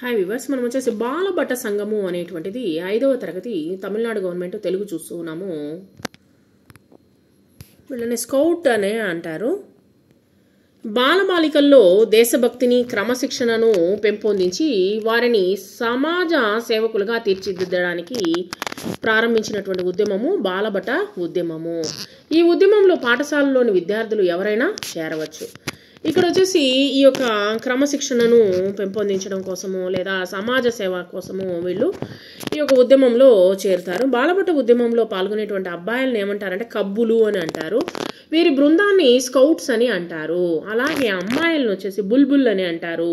Hi viewers, మనం వచ్చేసి బాలభట సంఘము అనేటువంటిది 5వ తరగతి తమిళనాడు గవర్నమెంట్ తెలుగు చూస్తూ ఉన్నాము. వీళ్ళని స్కౌట్ అనే అంటారు. బాలబాలికల్లో దేశభక్తిని క్రమశిక్షణను పెంపొందించి వారిని సమాజ సేవకులుగా తీర్చిదిద్దడానికి ప్రారంభించినటువంటి ఉద్యమము బాలభట ఉద్యమము. ఈ ఉద్యమంలో పాఠశాలలోని విద్యార్థులు ఎవరైనా చేరవచ్చు. ఇక్కడ వచ్చేసి ఈ యొక్క క్రమశిక్షణను పెంపొందించడం కోసము లేదా సమాజ సేవ కోసము వీళ్ళు ఈ యొక్క ఉద్యమంలో చేరుతారు. బాలభట ఉద్యమంలో పాల్గొనేటువంటి అబ్బాయిలను ఏమంటారంటే కబ్బులు అని అంటారు. వీరి బృందాన్ని స్కౌట్స్ అని అంటారు. అలాగే అమ్మాయిలను వచ్చేసి బుల్బుల్ అని అంటారు.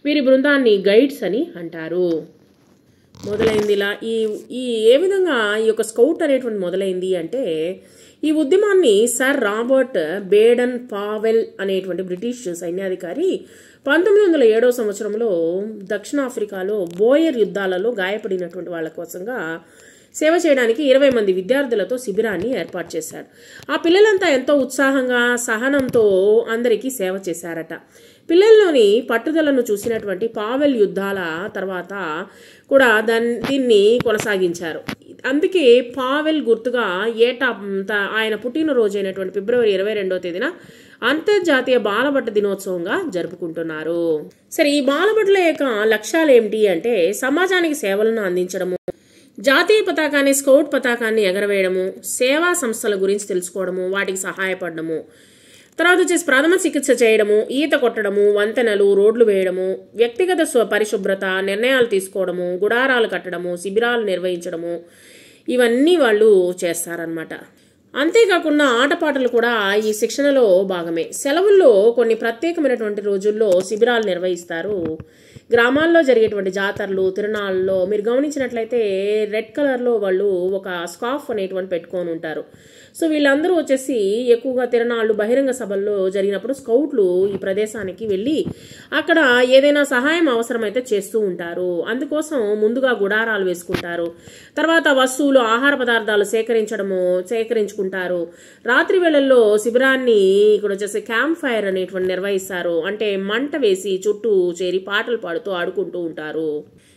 వీరి బృందాన్ని గైడ్స్ అని అంటారు. మొదలైంది ఇలా ఏ విధంగా ఈ యొక్క స్కౌట్ అనేటువంటి మొదలైంది అంటే, ఈ ఉద్యమాన్ని సర్ రాబర్ట్ బేడన్ పావెల్ అనేటువంటి బ్రిటిష్ సైన్యాధికారి 1907 సంవత్సరంలో దక్షిణాఫ్రికాలో బోయర్ యుద్ధాలలో గాయపడినటువంటి వాళ్ళ కోసంగా సేవ చేయడానికి 20 మంది విద్యార్థులతో శిబిరాన్ని ఏర్పాటు చేశారు. ఆ పిల్లలంతా ఎంతో ఉత్సాహంగా సహనంతో అందరికీ సేవ చేశారట. పిల్లల్లోని పట్టుదలను చూసినటువంటి పావెల్ యుద్ధాల తర్వాత కూడా దీన్ని కొనసాగించారు. అందుకే పావెల్ గుర్తుగా ఏటా ఆయన పుట్టినరోజు అయినటువంటి ఫిబ్రవరి 22వ తేదీన అంతర్జాతీయ బాలభట దినోత్సవంగా జరుపుకుంటున్నారు. సరే, ఈ బాలభటల యొక్క లక్ష్యాలు ఏమిటి అంటే, సమాజానికి సేవలను అందించడము, జాతీయ పతాకాన్ని స్కౌట్ పతాకాన్ని ఎగరవేయడము, సేవా సంస్థల గురించి తెలుసుకోవడము, వాటికి సహాయపడము, తర్వాత వచ్చేసి ప్రథమ చికిత్స చేయడము, ఈత కొట్టడము, వంతెనలు, రోడ్లు వేయడము, వ్యక్తిగత పరిశుభ్రత, నిర్ణయాలు తీసుకోవడము, గుడారాలు కట్టడము, శిబిరాలు నిర్వహించడము, ఇవన్నీ వాళ్ళు చేస్తారనమాట. అంతేకాకుండా ఆటపాటలు కూడా ఈ శిక్షణలో భాగమే. సెలవుల్లో కొన్ని ప్రత్యేకమైనటువంటి రోజుల్లో శిబిరాలు నిర్వహిస్తారు. గ్రామాల్లో జరిగేటువంటి జాతరలు, తిరునాళ్ళలో మీరు గమనించినట్లయితే రెడ్ కలర్లో వాళ్ళు ఒక స్కార్ఫ్ అనేటువంటి పెట్టుకొని ఉంటారు. సో వీళ్ళందరూ వచ్చేసి ఎక్కువగా తిరునాళ్ళు, బహిరంగ సభల్లో జరిగినప్పుడు స్కౌట్లు ఈ ప్రదేశానికి వెళ్ళి అక్కడ ఏదైనా సహాయం అవసరమైతే చేస్తూ ఉంటారు. ముందుగా గుడారాలు వేసుకుంటారు. తర్వాత వస్తువులు, ఆహార పదార్థాలు సేకరించుకుంటారు. రాత్రి వేళల్లో శిబిరాన్ని ఇక్కడ వచ్చేసి క్యాంప్ ఫైర్ అనేటువంటి నిర్వహిస్తారు. అంటే మంట వేసి చుట్టూ చేరి పాటలు పాడుతూ ఆడుకుంటూ ఉంటారు.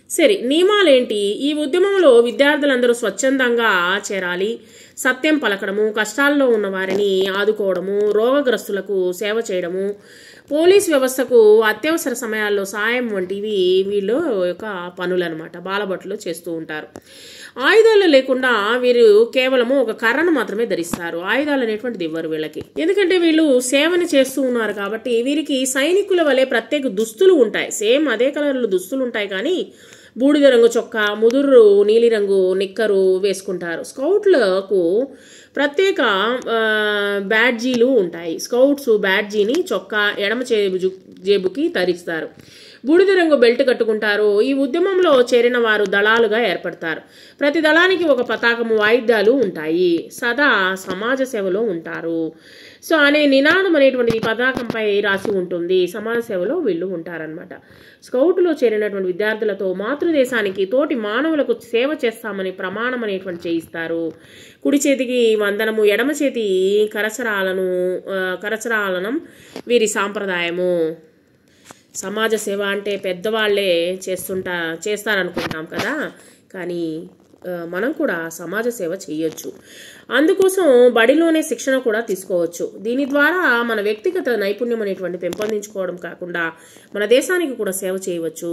సరే, నియమాలేంటి? ఈ ఉద్యమంలో విద్యార్థులందరూ స్వచ్ఛందంగా చేరాలి. సత్యం పలకడము, కష్టాల్లో ఉన్న వారిని ఆదుకోవడము, రోగగ్రస్తులకు సేవ చేయడము, పోలీస్ వ్యవస్థకు అత్యవసర సమయాల్లో సాయం వంటివి వీళ్ళు యొక్క పనులన్నమాట. బాలభటలు చేస్తూ ఉంటారు. ఆయుధాలు లేకుండా వీరు కేవలము ఒక కర్రను మాత్రమే ధరిస్తారు. ఆయుధాలు అనేటువంటిది ఇవ్వరు వీళ్ళకి. ఎందుకంటే వీళ్ళు సేవని చేస్తూ ఉన్నారు కాబట్టి వీరికి సైనికుల వలె ప్రత్యేక దుస్తులు ఉంటాయి. సేమ్ అదే కలర్లు దుస్తులు ఉంటాయి, కానీ బూడిద రంగు చొక్కా, ముదురు నీలిరంగు నిక్కరు వేసుకుంటారు. స్కౌట్లకు ప్రత్యేక బ్యాడ్జీలు ఉంటాయి. స్కౌట్స్ బ్యాడ్జీని చొక్కా ఎడమ జేబుకి ధరిస్తారు. బూడిద రంగు బెల్ట్ కట్టుకుంటారు. ఈ ఉద్యమంలో చేరిన వారు దళాలుగా ఏర్పడతారు. ప్రతి దళానికి ఒక పతాకము, వాయిద్యాలు ఉంటాయి. సదా సమాజ సేవలో ఉంటారు. సో అనే నినాదం అనేటువంటి పతాకంపై రాసి ఉంటుంది. సమాజ సేవలో వీళ్ళు ఉంటారనమాట. స్కౌట్లో చేరినటువంటి విద్యార్థులతో మాతృదేశానికి, తోటి మానవులకు సేవ చేస్తామని ప్రమాణం అనేటువంటి చేయిస్తారు. కుడి చేతికి వందనము, ఎడమ చేతి కరచరాలనం వీరి సాంప్రదాయము. సమాజ సేవ అంటే పెద్దవాళ్లే చేస్తారనుకుంటాం కదా, కానీ మనం కూడా సమాజ సేవ చేయొచ్చు. అందుకోసం బడిలోనే శిక్షణ కూడా తీసుకోవచ్చు. దీని ద్వారా మన వ్యక్తిగత నైపుణ్యం అనేటువంటి పెంపొందించుకోవడం కాకుండా మన దేశానికి కూడా సేవ చేయవచ్చు.